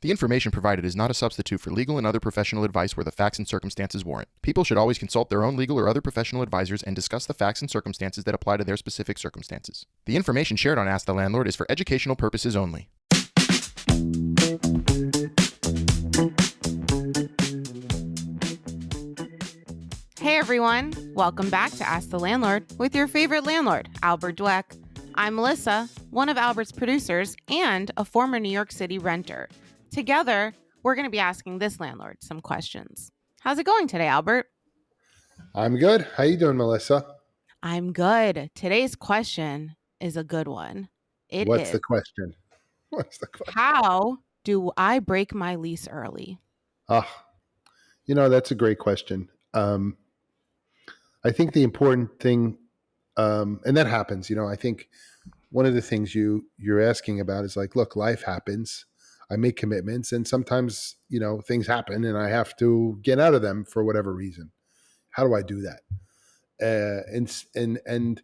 The information provided is not a substitute for legal and other professional advice where the facts and circumstances warrant. People should always consult their own legal or other professional advisors and discuss the facts and circumstances that apply to their specific circumstances. The information shared on Ask the Landlord is for educational purposes only. Hey everyone, welcome back to Ask the Landlord with your favorite landlord, Albert Dweck. I'm Melissa, one of Albert's producers and a former New York City renter. Together, we're going to be asking this landlord some questions. How's it going today, Albert? I'm good. How you doing, Melissa? I'm good. Today's question is a good one. What's the question? How do I break my lease early? That's a great question. I think the important thing, and that happens, I think one of the things you're asking about is like, look, life happens. I make commitments and sometimes, things happen and I have to get out of them for whatever reason. How do I do that? And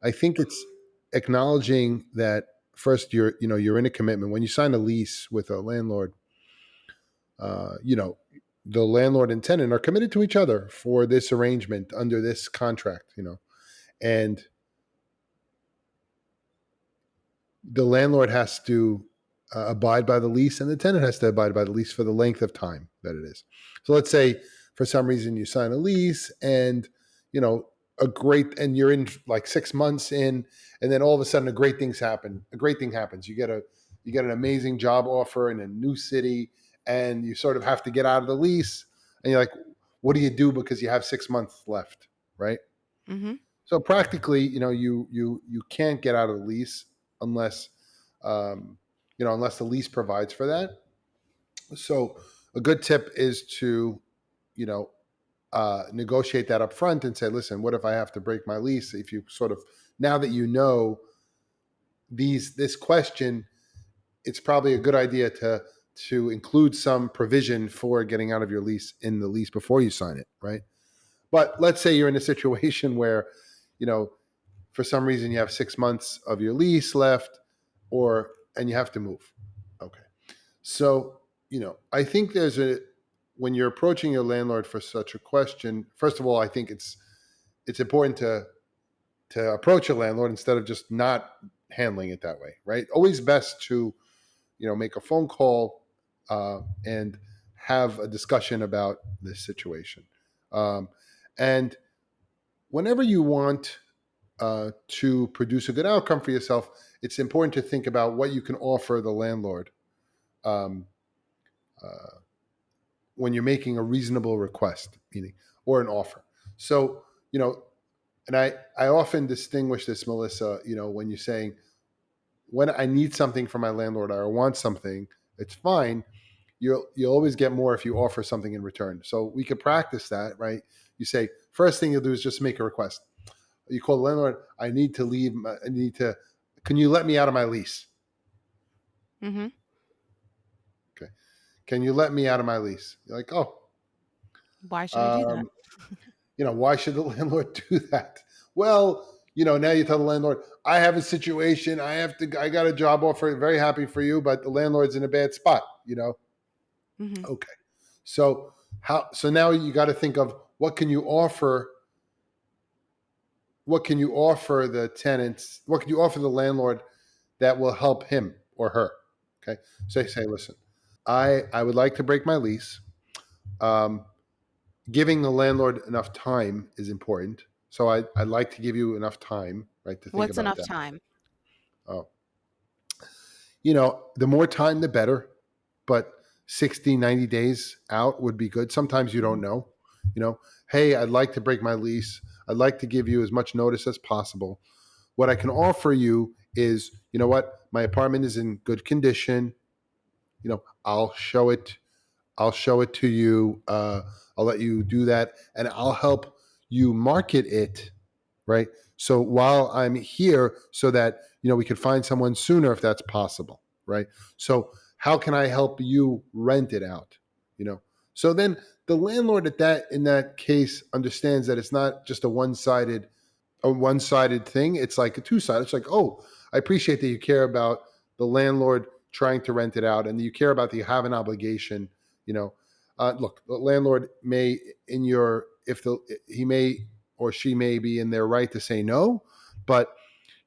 I think it's acknowledging that first you're in a commitment. When you sign a lease with a landlord, the landlord and tenant are committed to each other for this arrangement under this contract, and the landlord has to abide by the lease and the tenant has to abide by the lease for the length of time that it is. So let's say for some reason you sign a lease and, and you're in like 6 months in, and then all of a sudden a great thing happens. You get an amazing job offer in a new city and you sort of have to get out of the lease and you're like, what do you do? Because you have 6 months left. Right. Mm-hmm. So practically, you can't get out of the lease unless the lease provides for that. So a good tip is to, negotiate that up front and say, listen, what if I have to break my lease? If you sort of, now that you know this question, it's probably a good idea to include some provision for getting out of your lease in the lease before you sign it, right? But let's say you're in a situation where, for some reason you have 6 months of your lease left and you have to move. Okay. So, I think when you're approaching your landlord for such a question, first of all, I think it's important to approach a landlord instead of just not handling it that way, right? Always best to, make a phone call and have a discussion about this situation. And whenever you want to produce a good outcome for yourself, it's important to think about what you can offer the landlord when you're making a reasonable request, or an offer. So, and I often distinguish this, Melissa, when you're saying, when I need something from my landlord or I want something, it's fine. You'll always get more if you offer something in return. So we could practice that, right? You say, first thing you'll do is just make a request. You call the landlord, I need to leave. Can you let me out of my lease? Mm-hmm. Okay. Can you let me out of my lease? You're like, oh. Why should I do that? Why should the landlord do that? Well, now you tell the landlord, I have a situation. I got a job offer. Very happy for you, but the landlord's in a bad spot, Mm-hmm. Okay. So now you got to think of what can you offer the tenants? What can you offer the landlord that will help him or her? Okay. So you say, listen, I would like to break my lease. Giving the landlord enough time is important. So I'd like to give you enough time, right, to think What's about enough that. time? Oh, the more time, the better. But 60, 90 days out would be good. Sometimes you don't know, hey, I'd like to break my lease. I'd like to give you as much notice as possible. What I can offer you is, my apartment is in good condition. I'll show it to you. I'll let you do that and I'll help you market it. Right. So while I'm here so that, we could find someone sooner if that's possible. Right. So how can I help you rent it out? So then the landlord in that case understands that it's not just a one-sided thing. It's like a two-sided. It's like, oh, I appreciate that you care about the landlord trying to rent it out, and you care about that you have an obligation, look, the landlord may in your if the he may or she may be in their right to say no, but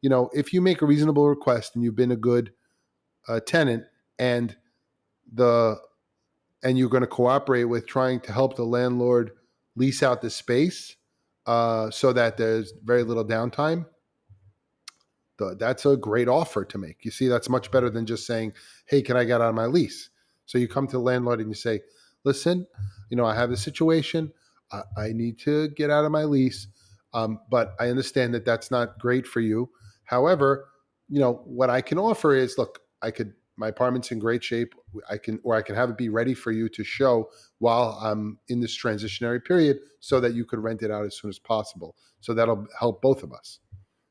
if you make a reasonable request and you've been a good tenant, and the and you're going to cooperate with trying to help the landlord lease out the space so that there's very little downtime, that's a great offer to make. You see, that's much better than just saying, "Hey, can I get out of my lease?" So you come to the landlord and you say, "Listen, I have a situation. I need to get out of my lease, but I understand that that's not great for you. However, what I can offer is, look, my apartment's in great shape. I can have it be ready for you to show while I'm in this transitionary period, so that you could rent it out as soon as possible. So that'll help both of us.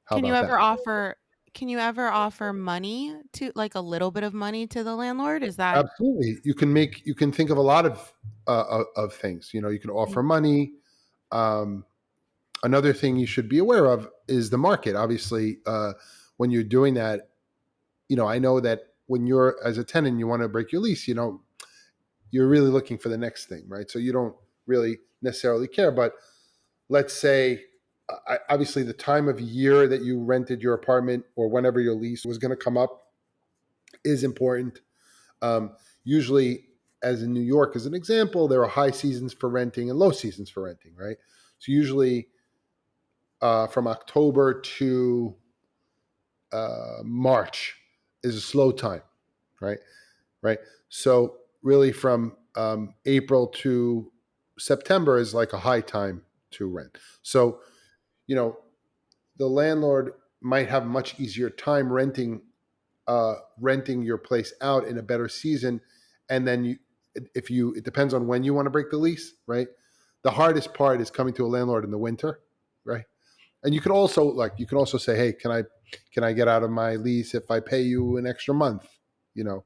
How Can you about that?" ever offer can you ever offer money to like a little bit of money to the landlord? Is that Absolutely. You can think of a lot of things. You can offer money. Um, Another thing you should be aware of is the market. Obviously, when you're doing that, I know that when you're as a tenant, you want to break your lease. You're really looking for the next thing, right? So you don't really necessarily care. But let's say, obviously, the time of year that you rented your apartment or whenever your lease was going to come up is important. Usually, as in New York, as an example, there are high seasons for renting and low seasons for renting, right? So usually, from October to March is a slow time, right? Right. So really, from April to September is like a high time to rent. So you know the landlord might have a much easier time renting your place out in a better season, and then it depends on when you want to break the lease, right? The hardest part is coming to a landlord in the winter, right? And you can also say, hey, can I get out of my lease if I pay you an extra month, you know,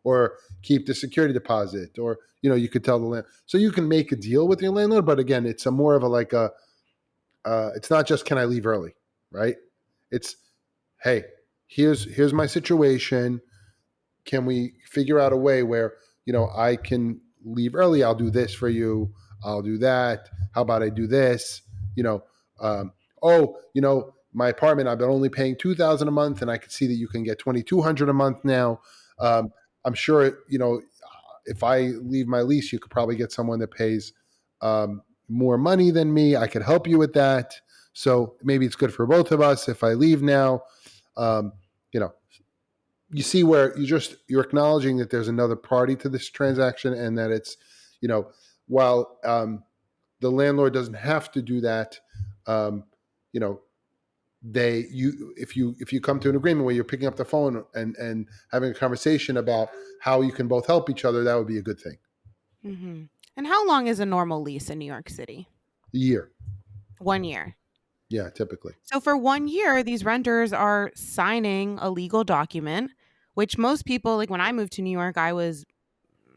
or keep the security deposit, or you could tell the land. So you can make a deal with your landlord, but again, it's a more of a like a it's not just can I leave early, right? It's, hey, here's my situation. Can we figure out a way where I can leave early? I'll do this for you. I'll do that. How about I do this? You know, um, oh, my apartment, I've been only paying 2,000 a month, and I can see that you can get 2,200 a month now. I'm sure if I leave my lease, you could probably get someone that pays more money than me. I could help you with that. So maybe it's good for both of us if I leave now. Um, you know, you see where you're acknowledging that there's another party to this transaction, and that it's while the landlord doesn't have to do that. um, you know if you come to an agreement where you're picking up the phone and having a conversation about how you can both help each other, that would be a good thing. Mhm. And how long is a normal lease in New York City? A year. 1 year. Yeah, typically. So for 1 year, these renters are signing a legal document, which most people, like when I moved to New York, I was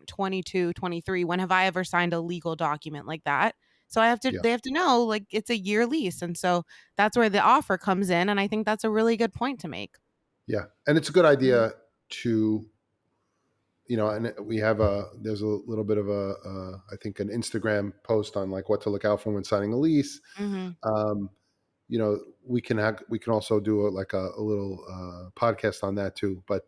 22, 23. When have I ever signed a legal document like that? So Yeah. they have to know like it's a year lease. And so that's where the offer comes in. And I think that's a really good point to make. Yeah, and it's a good Mhm. idea to and we have there's a little bit of I think an Instagram post on like what to look out for when signing a lease. Mhm. um, we can also do a little podcast on that too. But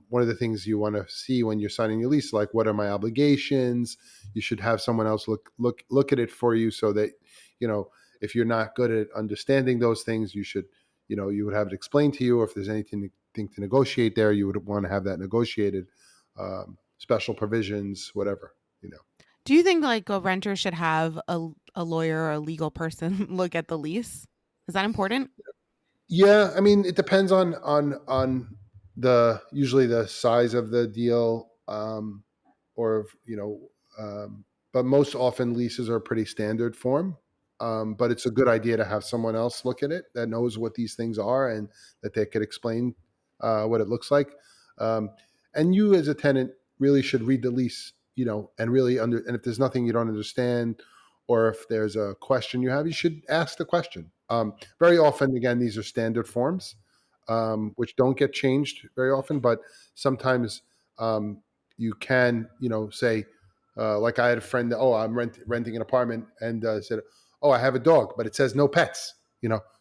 one of the things you want to see when you're signing your lease, like, what are my obligations? You should have someone else look at it for you, so that you know if you're not good at understanding those things, you would have it explained to you. Or if there's anything to negotiate there, you would want to have that negotiated. Special provisions, whatever. Do you think like a renter should have a lawyer or a legal person look at the lease? Is that important? Yeah, I mean, it depends on the usually the size of the deal, or but most often leases are pretty standard form. But it's a good idea to have someone else look at it that knows what these things are, and that they could explain what it looks like. Um, and you, as a tenant, really should read the lease, and really and if there's nothing you don't understand, or if there's a question you have, you should ask the question. Very often, again, these are standard forms. which don't get changed very often, but sometimes you can, say, like I had a friend that, I'm renting an apartment, and said, I have a dog, but it says no pets,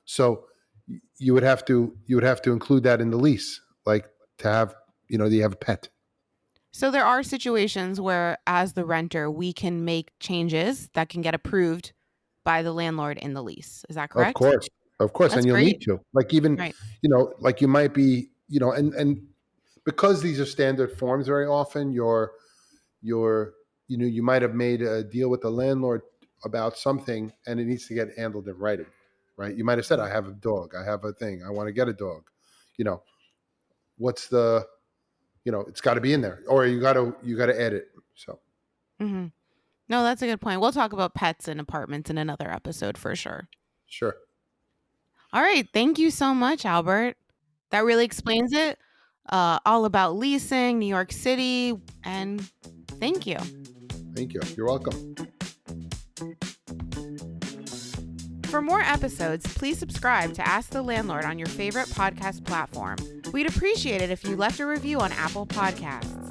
so you would have to include that in the lease, like to have, that you have a pet. So there are situations where, as the renter, we can make changes that can get approved by the landlord in the lease. Is that Of correct? course, That's and you'll great. need to, like, even, Right. like you might be, and because these are standard forms, very often you might have made a deal with the landlord about something, and it needs to get handled in writing, right? You might have said, I have a dog, I have a thing, I want to get a dog. What's the, it's got to be in there, or you got to add it. So. Mm-hmm. No, that's a good point. We'll talk about pets and apartments in another episode for sure. Sure. All right. Thank you so much, Albert. That really explains it. All about leasing, New York City, and thank you. Thank you. You're welcome. For more episodes, please subscribe to Ask the Landlord on your favorite podcast platform. We'd appreciate it if you left a review on Apple Podcasts.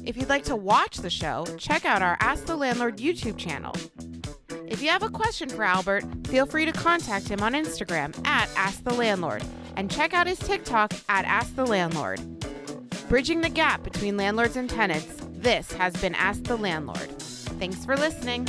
If you'd like to watch the show, check out our Ask the Landlord YouTube channel. If you have a question for Albert, feel free to contact him on Instagram at Ask the Landlord, and check out his TikTok at Ask the Landlord. Bridging the gap between landlords and tenants, this has been Ask the Landlord. Thanks for listening.